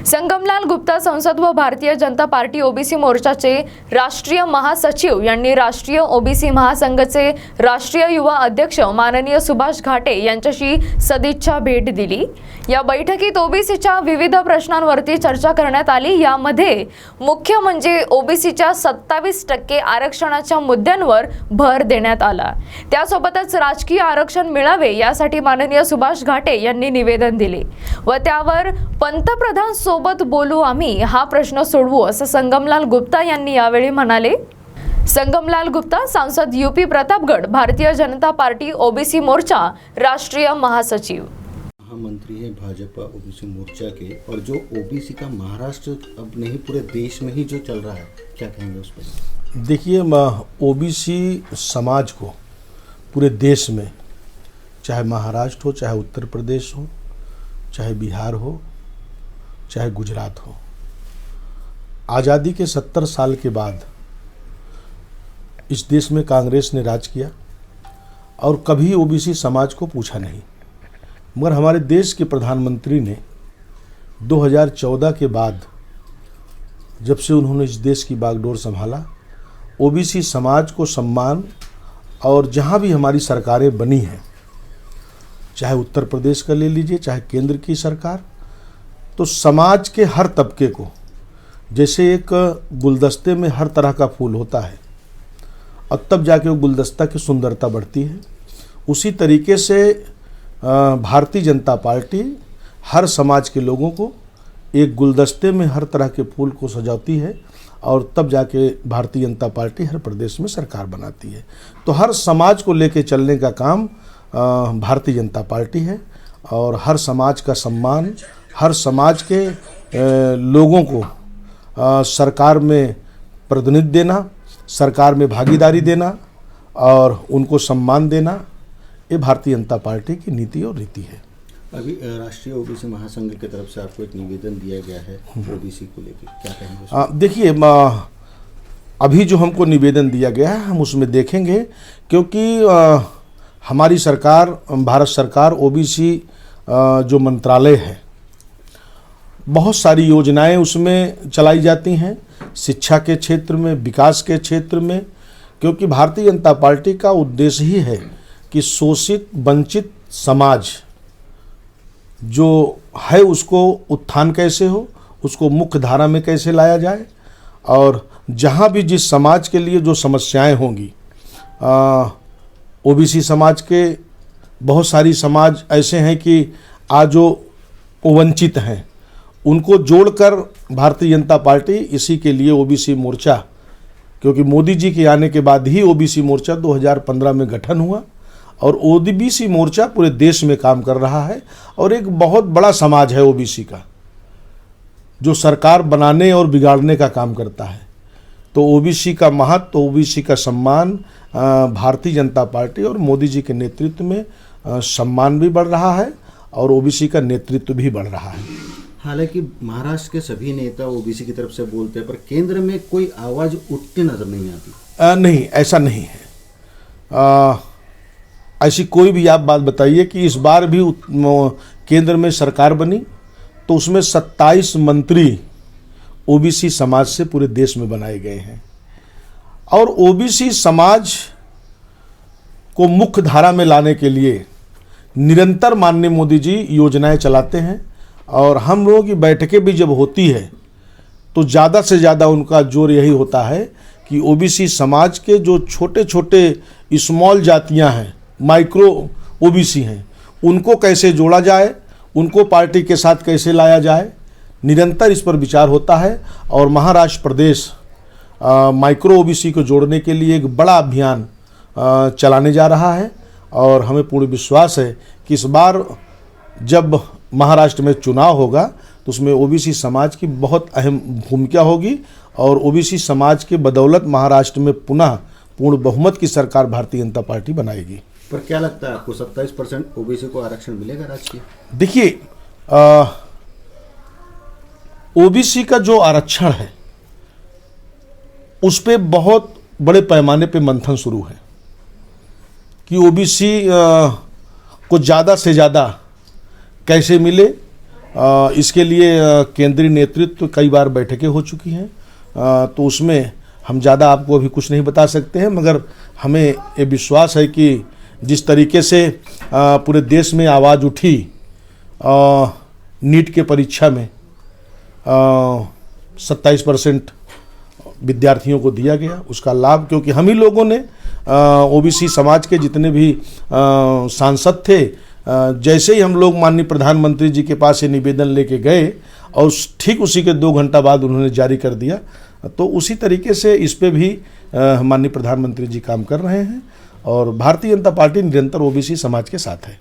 संगमलाल गुप्ता संसद व Bharatiya Janata party OBC मोर्चाचे राष्ट्रीय महासचिव यांनी राष्ट्रीय ओबीसी महासंघाचे राष्ट्रीय युवा अध्यक्ष माननीय सुभाष घाटे यांच्याशी सदिच्छा भेट दिली। या बैठकीत ओबीसीच्या विविध प्रश्नांवरती चर्चा करण्यात आली। यामध्ये मुख्य म्हणजे ओबीसीच्या 27% आरक्षणाच्या मुद्द्यांवर भर देण्यात आला। त्यासोबतच राजकीय आरक्षण मिळावे यासाठी माननीय सुभाष घाटे यांनी निवेदन दिले व त्यावर पंतप्रधान सोबत बोलू आम्ही हा प्रश्न सोडवू असं संगमलाल गुप्ता यांनी यावेळी म्हणाले। संगमलाल गुप्ता सांसद UP Pratapgarh Bharatiya Janata party OBC मोर्चा राष्ट्रीय महासचिव। महामंत्री है भाजपा ओबीसी मोर्चा के, और जो ओबीसी का महाराष्ट्र अब नहीं पूरे देश में ही जो चल रहा है, क्या कहेंगे उस पर? देखिए, ओबीसी समाज को पूरे देश में, चाहे महाराष्ट्र हो, चाहे उत्तर प्रदेश हो, चाहे बिहार हो, चाहे गुजरात हो, आज़ादी के 70 साल के बाद इस देश में कांग्रेस ने राज किया और कभी ओबीसी समाज को पूछा नहीं। मगर हमारे देश के प्रधानमंत्री ने 2014 के बाद, जब से उन्होंने इस देश की बागडोर संभाला, ओबीसी समाज को सम्मान, और जहाँ भी हमारी सरकारें बनी हैं, चाहे उत्तर प्रदेश का ले लीजिए, चाहे केंद्र की सरकार, तो समाज के हर तबके को, जैसे एक गुलदस्ते में हर तरह का फूल होता है और तब जाके वो गुलदस्ता की सुंदरता बढ़ती है, उसी तरीके से भारतीय जनता पार्टी हर समाज के लोगों को एक गुलदस्ते में हर तरह के फूल को सजाती है और तब जाके भारतीय जनता पार्टी हर प्रदेश में सरकार बनाती है। तो हर समाज को लेके चलने का काम भारतीय जनता पार्टी है और हर समाज का सम्मान, हर समाज के लोगों को सरकार में प्रतिनिधित्व देना, सरकार में भागीदारी देना और उनको सम्मान देना, ये भारतीय जनता पार्टी की नीति और रीति है। अभी राष्ट्रीय ओबीसी महासंघ की तरफ से आपको एक निवेदन दिया गया है ओबीसी को लेकर, क्या कहेंगे? देखिए, अभी जो हमको निवेदन दिया गया है हम उसमें देखेंगे, क्योंकि हमारी सरकार, भारत सरकार, ओबीसी जो मंत्रालय है, बहुत सारी योजनाएं उसमें चलाई जाती हैं, शिक्षा के क्षेत्र में, विकास के क्षेत्र में, क्योंकि भारतीय जनता पार्टी का उद्देश्य ही है कि शोषित वंचित समाज जो है उसको उत्थान कैसे हो, उसको मुख्य धारा में कैसे लाया जाए, और जहाँ भी जिस समाज के लिए जो समस्याएं होंगी, ओबीसी समाज के बहुत सारी समाज ऐसे हैं कि आज जो वंचित हैं उनको जोड़कर भारतीय जनता पार्टी इसी के लिए ओबीसी मोर्चा, क्योंकि मोदी जी के आने के बाद ही ओबीसी मोर्चा 2015 में गठन हुआ और ओबीसी मोर्चा पूरे देश में काम कर रहा है और एक बहुत बड़ा समाज है ओबीसी का, जो सरकार बनाने और बिगाड़ने का काम करता है। तो ओबीसी का महत्व, ओबीसी का सम्मान, भारतीय जनता पार्टी और मोदी जी के नेतृत्व में सम्मान भी बढ़ रहा है और ओबीसी का नेतृत्व भी बढ़ रहा है। हालांकि महाराष्ट्र के सभी नेता ओबीसी की तरफ से बोलते हैं, पर केंद्र में कोई आवाज़ उठती नजर नहीं आती। नहीं, ऐसा नहीं है। ऐसी कोई भी आप बात बताइए कि इस बार भी केंद्र में सरकार बनी तो उसमें 27 मंत्री ओबीसी समाज से पूरे देश में बनाए गए हैं और ओबीसी समाज को मुख्य धारा में लाने के लिए निरंतर माननीय मोदी जी योजनाएं चलाते हैं और हम लोगों की बैठकें भी जब होती है तो ज़्यादा से ज़्यादा उनका जोर यही होता है कि ओबीसी समाज के जो छोटे छोटे स्मॉल जातियां हैं, माइक्रो ओबीसी हैं, उनको कैसे जोड़ा जाए, उनको पार्टी के साथ कैसे लाया जाए, निरंतर इस पर विचार होता है। और महाराष्ट्र प्रदेश माइक्रो ओबीसी को जोड़ने के लिए एक बड़ा अभियान चलाने जा रहा है और हमें पूर्ण विश्वास है कि इस बार जब महाराष्ट्र में चुनाव होगा तो उसमें ओबीसी समाज की बहुत अहम भूमिका होगी और ओबीसी समाज के बदौलत महाराष्ट्र में पुनः पूर्ण बहुमत की सरकार भारतीय जनता पार्टी बनाएगी। पर क्या लगता है आपको 27% ओबीसी को आरक्षण मिलेगा राजकीय? देखिए, ओबीसी का जो आरक्षण है उस पे बहुत बड़े पैमाने पे मंथन शुरू है कि ओबीसी को ज़्यादा से ज़्यादा कैसे मिले इसके लिए केंद्रीय नेतृत्व कई बार बैठकें हो चुकी हैं, तो उसमें हम ज़्यादा आपको अभी कुछ नहीं बता सकते हैं, मगर हमें ये विश्वास है कि जिस तरीके से पूरे देश में आवाज़ उठी नीट के परीक्षा में 27% विद्यार्थियों को दिया गया, उसका लाभ क्योंकि हम ही लोगों ने ओबीसी समाज के जितने भी सांसद थे, जैसे ही हम लोग माननीय प्रधानमंत्री जी के पास ये निवेदन लेके गए और ठीक उसी के 2 घंटा बाद उन्होंने जारी कर दिया, तो उसी तरीके से इस पे भी माननीय प्रधानमंत्री जी काम कर रहे हैं और भारतीय जनता पार्टी निरंतर ओबीसी समाज के साथ है।